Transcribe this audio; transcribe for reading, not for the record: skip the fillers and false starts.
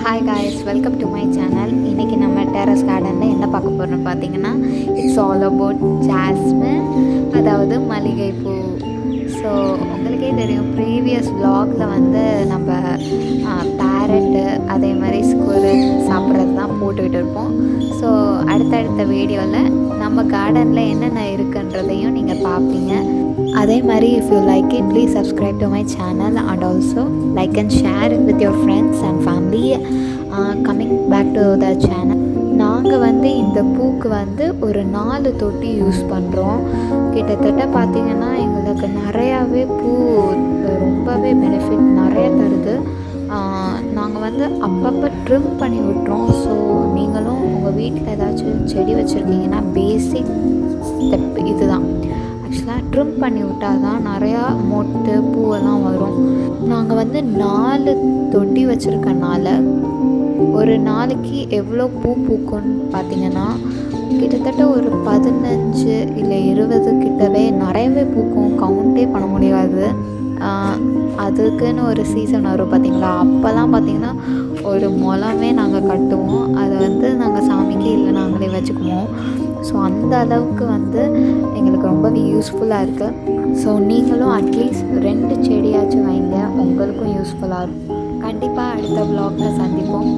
Hi guys, welcome to my channel. இன்றைக்கி நம்ம terrace கார்டனில் என்ன பார்க்க போகிறோம்னு பார்த்தீங்கன்னா, இட்ஸ் ஆல் அபவுட் ஜாஸ்மின், அதாவது மல்லிகைப்பூ. ஸோ உங்களுக்கே தெரியும், ப்ரீவியஸ் vlogல வந்து நம்ம பேரட்டு அதே மாதிரி ஸ்குரல் சாப்பிட்றது தான் போட்டுக்கிட்டு இருப்போம். ஸோ அடுத்தடுத்த வீடியோவில் நம்ம கார்டனில் என்னென்ன இருக்குன்றதையும் நீங்கள் பார்ப்பீங்க. அதே மாதிரி if you like it, please subscribe to my channel and also like and share it with your friends and family. Coming back to the channel, நாங்கள் வந்து இந்த பூக்கு வந்து ஒரு 4 தொட்டி யூஸ் பண்ணுறோம். கிட்டத்தட்ட பார்த்திங்கன்னா எங்களுக்கு நிறையாவே பூ ரொம்பவே பெனிஃபிட் நிறைய தருது. நாங்கள் வந்து அப்பப்போ ட்ரிம் பண்ணி விட்டுறோம். ஸோ நீங்களும் உங்கள் வீட்டில் ஏதாச்சும் செடி வச்சுருக்கீங்கன்னா பேசிக் ஸ்டெப் இதுதான். ஆக்சுவலாக ட்ரிம் பண்ணி விட்டால் தான் நிறையா மொட்டு பூவெல்லாம் வரும். நாங்கள் வந்து 4 தொட்டி வச்சுருக்கனால ஒரு நாளைக்கு எவ்வளோ பூ பூக்கும்னு பார்த்திங்கன்னா கிட்டத்தட்ட ஒரு 15 இல்லை 20 கிட்டவே நிறையவே பூக்கும். கவுண்டே பண்ண முடியாது. அதுக்குன்னு ஒரு சீசன் வரும் பார்த்திங்களா, அப்போல்லாம் பார்த்திங்கன்னா ஒரு முழமே நாங்கள் கட்டுவோம். அதை வந்து நாங்கள் சாமிக்கு இல்லை நாங்களே வச்சுக்குவோம். ஸோ அந்த அளவுக்கு வந்து எங்களுக்கு ரொம்பவே யூஸ்ஃபுல்லாக இருக்குது. ஸோ நீங்களும் அட்லீஸ்ட் 2 செடியாச்சும் வைங்க, உங்களுக்கும் யூஸ்ஃபுல்லாக இருக்கும். கண்டிப்பாக அடுத்த vlogல சந்திப்போம்.